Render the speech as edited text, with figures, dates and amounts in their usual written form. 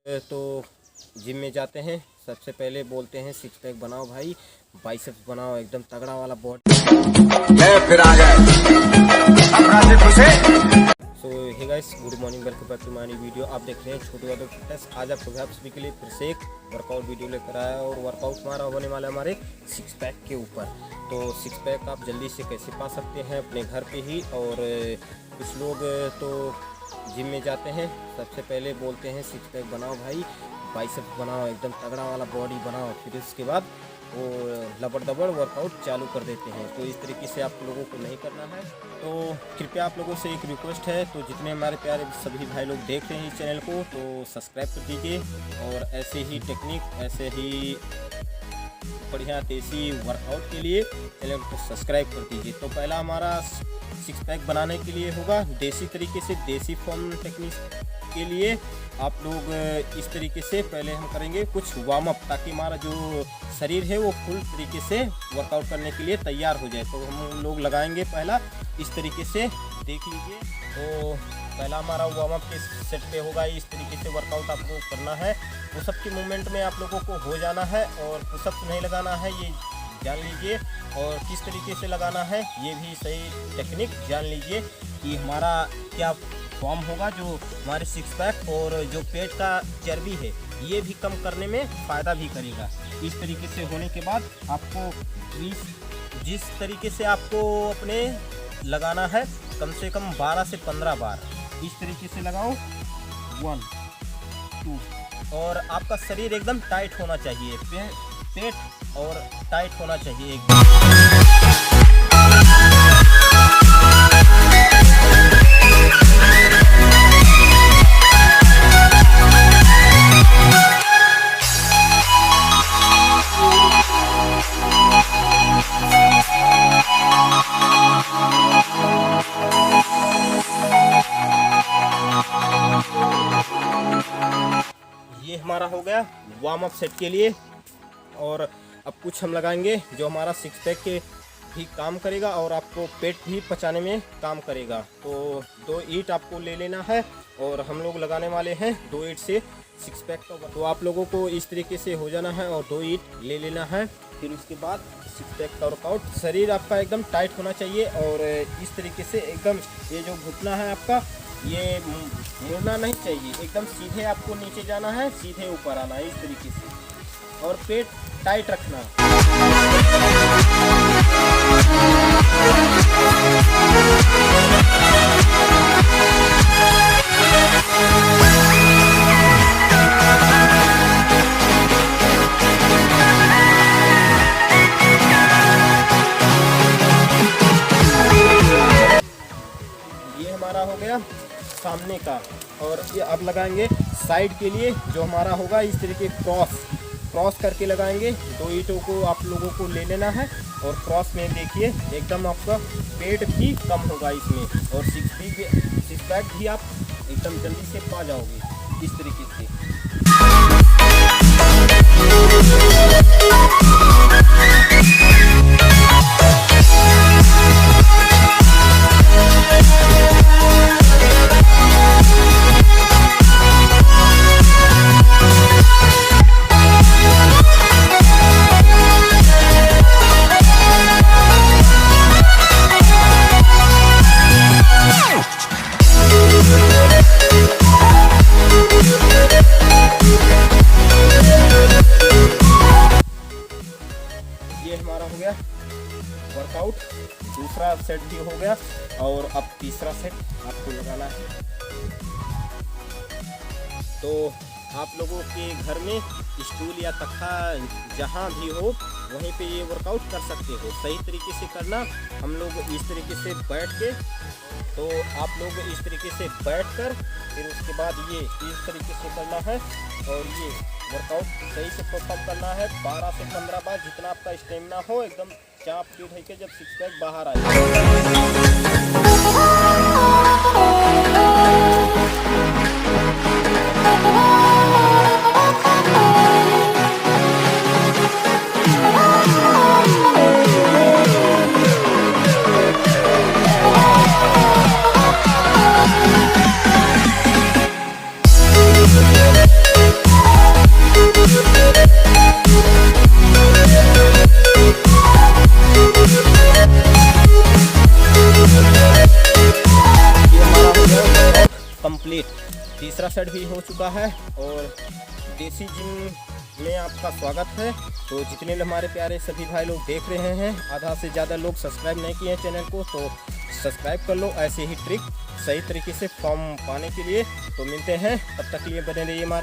तो जिम में जाते हैं, सबसे पहले बोलते हैं सिक्स पैक बनाओ भाई, बाइसेप्स बनाओ, एकदम तगड़ा वाला बॉडी। फिर आ गए हम राजीपुर से। So hey guys, good morning, welcome back to my new video. आप देख रहे हैं छोटू यादव फिटनेस। आज आप सभी के लिए फिर से एक वर्कआउट वीडियो लेकर आया और वर्कआउट हमारा होने वाला है हमारे सिक्स पैक के ऊपर। तो सिक्स पैक आप जल्दी से कैसे पा सकते हैं अपने घर पे ही। और कुछ लोग तो जिम में जाते हैं, सबसे पहले बोलते हैं सिक्स पैक बनाओ भाई, बाइसेप्स बनाओ, एकदम तगड़ा वाला बॉडी बनाओ। फिर उसके बाद वो लबड़ वर्कआउट चालू कर देते हैं। तो इस तरीके से आप लोगों को नहीं करना है। तो कृपया आप लोगों से एक रिक्वेस्ट है, तो जितने हमारे प्यारे सभी भाई लोग देख रहे हैं इस चैनल को, तो सब्सक्राइब कर दीजिए और ऐसे ही टेक्निक, ऐसे ही बढ़िया देसी वर्कआउट के लिए चैनल को सब्सक्राइब कर दीजिए। तो पहला हमारा सिक्स पैक बनाने के लिए होगा देसी तरीके से, देसी फॉर्म टेक्निक के लिए आप लोग इस तरीके से पहले हम करेंगे कुछ वार्म अप, ताकि हमारा जो शरीर है वो फुल तरीके से वर्कआउट करने के लिए तैयार हो जाए। तो हम लोग लगाएंगे पहला इस तरीके से, देख लीजिए। तो पहला हमारा वार्म अप के सेट पे होगा, इस तरीके से वर्कआउट आपको करना है। पुशअप के मूवमेंट में आप लोगों को हो जाना है और पुशअप नहीं लगाना है, ये जान लीजिए। और किस तरीके से लगाना है ये भी सही टेक्निक जान लीजिए कि हमारा क्या फॉर्म होगा, जो हमारे सिक्स पैक और जो पेट का चर्बी है ये भी कम करने में फ़ायदा भी करेगा। इस तरीके से होने के बाद आपको जिस तरीके से आपको अपने लगाना है, कम से कम 12 से 15 बार इस तरीके से लगाओ। 1 2 और आपका शरीर एकदम टाइट होना चाहिए, पेट और टाइट होना चाहिए एकदम। ये हमारा हो गया वार्म अप सेट के लिए। और अब कुछ हम लगाएंगे जो हमारा सिक्स पैक के भी काम करेगा और आपको पेट भी पचाने में काम करेगा। तो 2 ईंट आपको ले लेना है और हम लोग लगाने वाले हैं 2 ईंट से सिक्स पैक का। तो आप लोगों को इस तरीके से हो जाना है और 2 ईंट ले लेना है। फिर उसके बाद सिक्स पैक का वर्कआउट, शरीर आपका एकदम टाइट होना चाहिए और इस तरीके से एकदम ये जो घुटना है आपका ये मुड़ना नहीं चाहिए, एकदम सीधे आपको नीचे जाना है, सीधे ऊपर आना है इस तरीके से। और पेट टाइट रखना। ये हमारा हो गया सामने का। और ये अब लगाएंगे साइड के लिए, जो हमारा होगा इस तरीके क्रॉस करके लगाएंगे। 2 ईंटों को आप लोगों को ले लेना है और क्रॉस में देखिए एकदम आपका पेट भी कम होगा इसमें, और सिक्स पैक भी आप एकदम जल्दी से पा जाओगे इस तरीके से। ये हमारा हो गया वर्कआउट, दूसरा सेट भी हो गया और अब तीसरा सेट आपको लगाना है। तो आप लोगों के घर में स्टूल या तख्ता जहाँ भी हो वहीं पे ये वर्कआउट कर सकते हो। सही तरीके से करना, हम लोग इस तरीके से बैठ के, तो आप लोग इस तरीके से बैठकर फिर उसके बाद ये इस तरीके से करना है और ये वर्कआउट सही से परफॉर्म करना है 12 से 15 बार, जितना आपका स्टेमिना हो, एकदम चाप फिट है जब सिक्स पैक बाहर आ जाए। कंप्लीट, तीसरा सेट भी हो चुका है और देसी जिम में आपका स्वागत है। तो जितने हमारे प्यारे सभी भाई लोग देख रहे हैं, आधा से ज़्यादा लोग सब्सक्राइब नहीं किए हैं चैनल को, तो सब्सक्राइब कर लो। ऐसे ही ट्रिक सही तरीके से फॉर्म पाने के लिए। तो मिलते हैं, तब तक के लिए बने रहिए हमारे